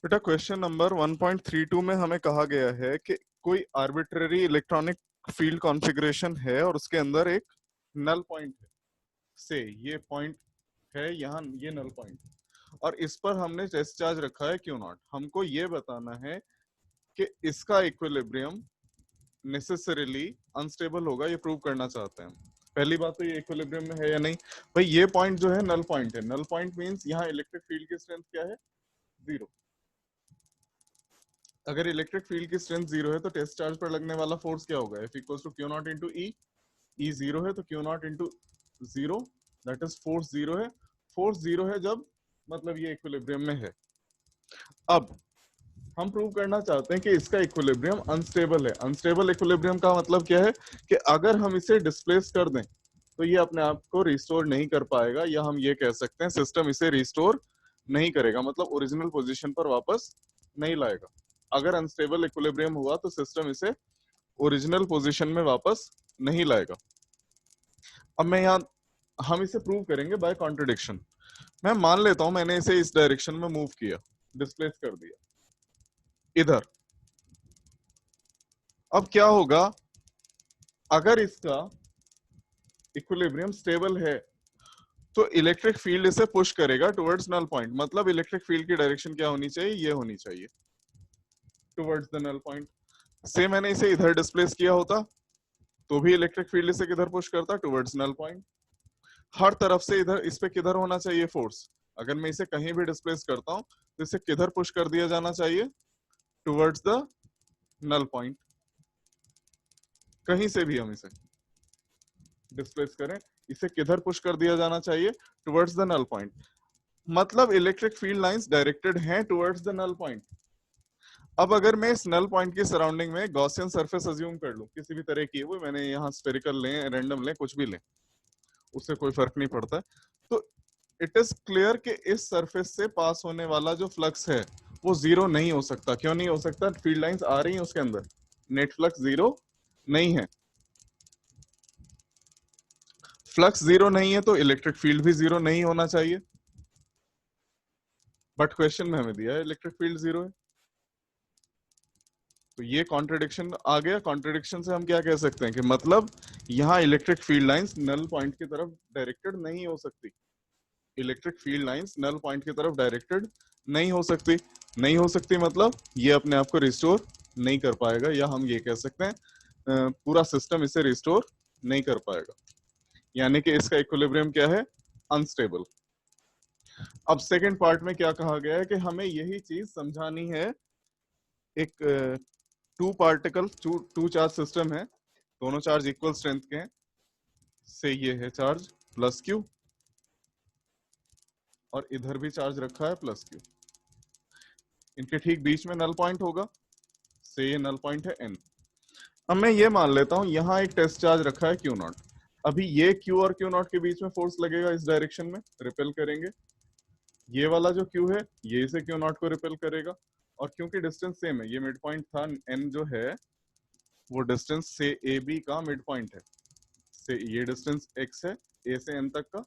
बेटा question number 1.32 में हमें कहा गया है कि कोई आर्बिट्ररी इलेक्ट्रॉनिक फील्ड कॉन्फ़िगरेशन है और उसके अंदर एक नल पॉइंट है। से ये पॉइंट है यहाँ, ये नल पॉइंट, और इस पर हमने टेस्ट चार्ज रखा है क्यू नॉट। हमको ये बताना है कि इसका इक्विलिब्रियम नेसेसरीली अनस्टेबल होगा, ये प्रूव करना चाहते हैं। पहली बात तो ये इक्विलिब्रियम में है या नहीं। भाई ये पॉइंट जो है नल पॉइंट है। नल पॉइंट मींस यहाँ इलेक्ट्रिक फील्ड की स्ट्रेंथ क्या है? जीरो। अगर इलेक्ट्रिक फील्ड की स्ट्रेंथ जीरो है तो टेस्ट चार्ज पर लगने वाला फोर्स क्या होगा? F equals to Q naught into E. E zero है तो Q naught into zero, that is force zero है। फोर्स जीरो है जब मतलब ये इक्विलिब्रियम में है। अब हम प्रूव करना चाहते हैं कि इसका इक्विलिब्रियम अनस्टेबल है। अनस्टेबल इक्विलिब्रियम का मतलब क्या है कि अगर हम इसे डिस्प्लेस कर दें तो ये अपने आप को रिस्टोर नहीं कर पाएगा, या हम ये कह सकते हैं सिस्टम इसे रिस्टोर नहीं करेगा, मतलब ओरिजिनल पोजीशन पर वापस नहीं लाएगा। अगर अनस्टेबल इक्विलिब्रियम हुआ तो सिस्टम इसे ओरिजिनल पोजीशन में वापस नहीं लाएगा। अब मैं यहाँ हम इसे प्रूव करेंगे बाय कॉन्ट्रडिक्शन। मैं मान लेता हूं मैंने इसे इस डायरेक्शन में मूव किया, डिस्प्लेस कर दिया इधर। अब क्या होगा? अगर इसका इक्विलिब्रियम स्टेबल है तो इलेक्ट्रिक फील्ड इसे पुश करेगा टुवर्ड्स नल पॉइंट। मतलब इलेक्ट्रिक फील्ड की डायरेक्शन क्या होनी चाहिए? ये होनी चाहिए, टुवर्ड्स द नल पॉइंट। से मैंने इसे इधर डिस्प्लेस किया होता तो भी इलेक्ट्रिक फील्ड इसे किधर पुश करता? Towards null point. हर तरफ से इधर इस पे किधर होना चाहिए फोर्स? अगर मैं इसे कहीं भी डिस्प्लेस करता हूं तो इसे किधर पुश कर दिया जाना चाहिए? Towards the null point. कहीं से भी हम इसे डिस्प्लेस करें, इसे किधर पुश कर दिया जाना चाहिए? Towards the null point. मतलब इलेक्ट्रिक फील्ड लाइंस डायरेक्टेड हैं टुवर्ड्स द नल पॉइंट। अब अगर मैं इस नल पॉइंट की सराउंडिंग में गॉसियन सरफेस अज्यूम कर लूं, किसी भी तरह की, वो मैंने यहाँ स्फेरिकल लें, रैंडम लें, कुछ भी लें, उससे कोई फर्क नहीं पड़ता है, तो इट इज क्लियर कि इस सरफेस से पास होने वाला जो फ्लक्स है वो जीरो नहीं हो सकता। क्यों नहीं हो सकता? फील्ड लाइंस आ रही हैं उसके अंदर, नेट फ्लक्स जीरो नहीं है। फ्लक्स जीरो नहीं है तो इलेक्ट्रिक फील्ड भी जीरो नहीं होना चाहिए, बट क्वेश्चन में हमें दिया है इलेक्ट्रिक फील्ड जीरो है। तो ये कॉन्ट्रडिक्शन आ गया। कॉन्ट्रडिक्शन से हम क्या कह सकते हैं कि मतलब यहाँ electric field lines null point की तरफ डायरेक्टेड नहीं हो सकती। Electric field lines null point की तरफ डायरेक्टेड नहीं हो सकती। नहीं हो सकती मतलब ये अपने आप को रिस्टोर नहीं कर पाएगा, या हम ये कह सकते हैं पूरा सिस्टम इसे रिस्टोर नहीं कर पाएगा। यानी कि इसका इक्विलिब्रियम क्या है? अनस्टेबल। अब सेकंड पार्ट में क्या कहा गया है कि हमें यही चीज समझानी है। एक two particle two charge system है, दोनों चार्ज इक्वल स्ट्रेंथ के हैं। से ये है चार्ज प्लस क्यू, और इधर भी चार्ज रखा है प्लस क्यू। इनके ठीक बीच में नल पॉइंट होगा, से ये नल पॉइंट है एन। अब मैं ये मान लेता हूं यहाँ एक टेस्ट चार्ज रखा है क्यू नॉट। अभी ये क्यू और क्यू नॉट के बीच में फोर्स लगेगा, इस डायरेक्शन में रिपेल करेंगे। ये वाला जो क्यू है ये इसे क्यू नॉट को रिपेल करेगा, और क्योंकि डिस्टेंस सेम है, ये मिड पॉइंट था एन जो है, वो डिस्टेंस से ए बी का मिड पॉइंट है। से ये डिस्टेंस एक्स है ए से एन तक का,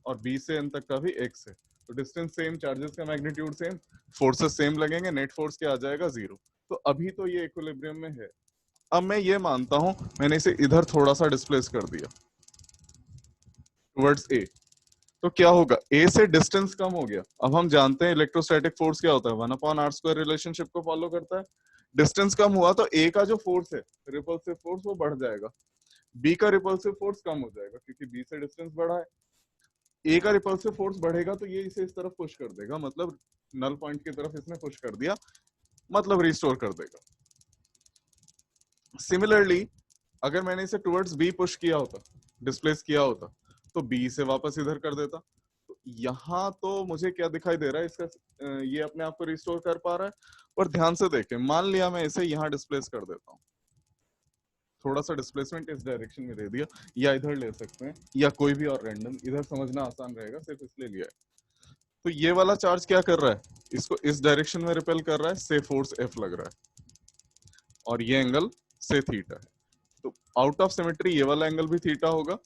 और बी से एन तक का भी एक्स है। तो डिस्टेंस सेम, चार्जेस का मैग्नीट्यूड सेम, फोर्सेस सेम लगेंगे, नेट फोर्स क्या आ जाएगा? जीरो। तो अभी तो ये इक्विलिब्रियम में है। अब मैं ये मानता हूं मैंने इसे इधर थोड़ा सा डिस्प्लेस कर दिया टुवर्ड्स ए, तो क्या होगा? ए से डिस्टेंस कम हो गया। अब हम जानते हैं इलेक्ट्रोस्टैटिक फोर्स क्या होता है, 1/r² रिलेशनशिप को फॉलो करता है। डिस्टेंस कम हुआ तो ए का जो फोर्स है, रिपल्सिव फोर्स, वो बढ़ जाएगा। बी का रिपल्सिव फोर्स कम हो जाएगा क्योंकि बी से डिस्टेंस बढ़ा है। ए का रिपल्सिव फोर्स बढ़ेगा तो ये इसे इस तरफ पुश कर देगा, मतलब नल पॉइंट की तरफ इसने पुश कर दिया, मतलब रिस्टोर कर देगा। सिमिलरली अगर मैंने इसे टुवर्ड्स बी पुश किया होता, डिस्प्लेस किया होता, तो बी से वापस इधर कर देता। तो यहाँ तो मुझे क्या दिखाई दे रहा है, इसका ये अपने आप को रिस्टोर कर पा रहा है। और ध्यान से देखें, मान लिया मैं इसे यहाँ डिस्प्लेस कर देता हूँ, थोड़ा सा डिस्प्लेसमेंट इस डायरेक्शन में दे दिया, या इधर ले सकते हैं, या कोई भी और रैंडम, इधर समझना आसान रहेगा सिर्फ इसलिए लिया है। तो ये वाला चार्ज क्या कर रहा है? इसको इस डायरेक्शन में रिपेल कर रहा है, से फोर्स एफ लग रहा है, और ये एंगल से थीटा है। तो आउट ऑफ सिमेट्री ये वाला एंगल भी थीटा होगा।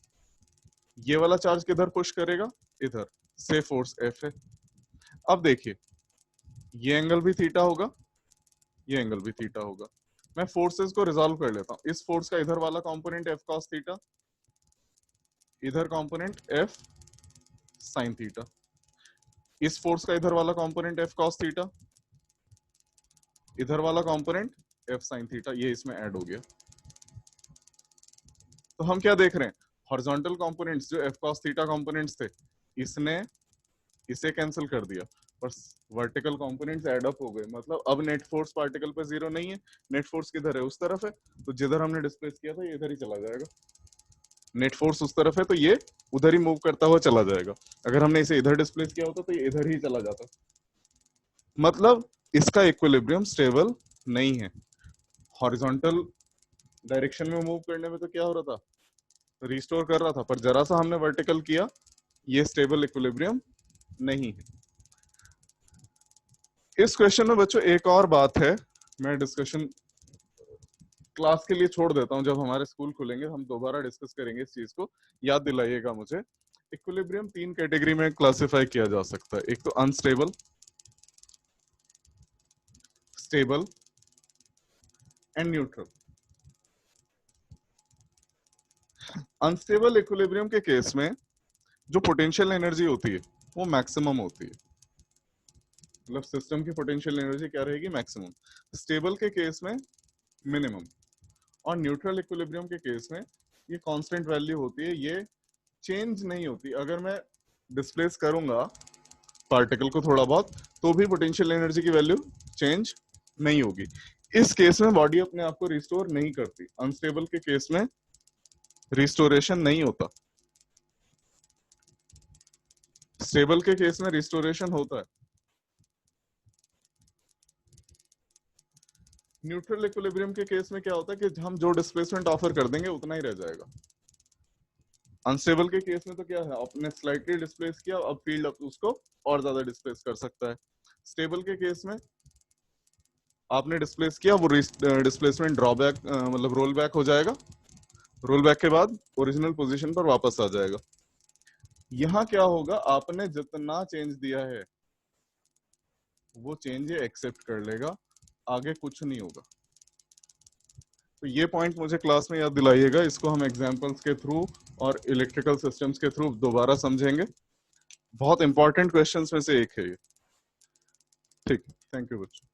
ये वाला चार्ज किधर पुश करेगा? इधर, से फोर्स एफ है। अब देखिए ये एंगल भी थीटा होगा, ये एंगल भी थीटा होगा। मैं फोर्सेस को रिजॉल्व कर लेता हूं। इस फोर्स का इधर वाला कंपोनेंट एफ कॉस थीटा, इधर कंपोनेंट एफ साइन थीटा, इस फोर्स का इधर वाला कंपोनेंट एफ कॉस थीटा, इधर वाला कंपोनेंट एफ साइन थीटा, ये इसमें ऐड हो गया। तो हम क्या देख रहे हैं, हॉरिजॉन्टल कंपोनेंट्स जो एफ कॉस थीटा कंपोनेंट्स थे, इसने इसे कैंसिल कर दिया, पर वर्टिकल कंपोनेंट्स ऐड अप हो गए। मतलब अब नेट फोर्स पार्टिकल पे जीरो नहीं है, नेट फोर्स किधर है, उस तरफ है, तो जिधर हमने डिस्प्लेस किया था ये इधर ही चला जाएगा। नेट फोर्स उस तरफ है तो ये उधर ही मूव करता हुआ चला जाएगा। अगर हमने इसे इधर डिस्प्लेस किया होता तो ये इधर ही चला जाता। मतलब इसका इक्विलिब्रियम स्टेबल नहीं है। हॉरिजॉन्टल डायरेक्शन में मूव करने में तो क्या हो रहा था, रिस्टोर कर रहा था, पर जरा सा हमने वर्टिकल किया, ये स्टेबल इक्विलिब्रियम नहीं है। इस क्वेश्चन में बच्चों एक और बात है, मैं डिस्कशन क्लास के लिए छोड़ देता हूं, जब हमारे स्कूल खुलेंगे हम दोबारा डिस्कस करेंगे इस चीज को, याद दिलाइएगा मुझे। इक्विलिब्रियम 3 कैटेगरी में क्लासिफाई किया जा सकता है। एक तो unstable, stable and neutral. Unstable equilibrium के केस में जो पोटेंशियल एनर्जी होती है वो मैक्सिमम होती है, मतलब सिस्टम की पोटेंशियल एनर्जी क्या रहेगी, मैक्सिमम। स्टेबल के केस में मिनिमम, और न्यूट्रल इक्विलिब्रियम के केस में ये कांस्टेंट वैल्यू होती है, ये चेंज नहीं होती। अगर मैं डिस्प्लेस करूंगा पार्टिकल को थोड़ा बहुत तो भी पोटेंशियल एनर्जी की वैल्यू चेंज नहीं होगी। इस केस में बॉडी अपने आप को रिस्टोर नहीं करती। अनस्टेबल के केस में रिस्टोरेशन नहीं होता, स्टेबल के केस में रिस्टोरेशन होता है। न्यूट्रल इक्विलिब्रियम के केस में क्या होता है कि हम जो डिस्प्लेसमेंट ऑफर कर देंगे उतना ही रह जाएगा। अनस्टेबल के केस में तो क्या है, आपने स्लाइटली डिस्प्लेस किया, अब फील्ड उसको और ज्यादा डिस्प्लेस कर सकता है। स्टेबल के केस में आपने डिस्प्लेस किया, वो डिस्प्लेसमेंट ड्रॉबैक मतलब रोल बैक हो जाएगा, रोल बैक के बाद ओरिजिनल पोजीशन पर वापस आ जाएगा। यहां क्या होगा, आपने जितना चेंज दिया है वो चेंज ये एक्सेप्ट कर लेगा, आगे कुछ नहीं होगा। तो ये पॉइंट मुझे क्लास में याद दिलाइएगा, इसको हम एग्जांपल्स के थ्रू और इलेक्ट्रिकल सिस्टम्स के थ्रू दोबारा समझेंगे। बहुत इंपॉर्टेंट क्वेश्चंस में से एक है ये। ठीक है, थैंक यू बच्चों।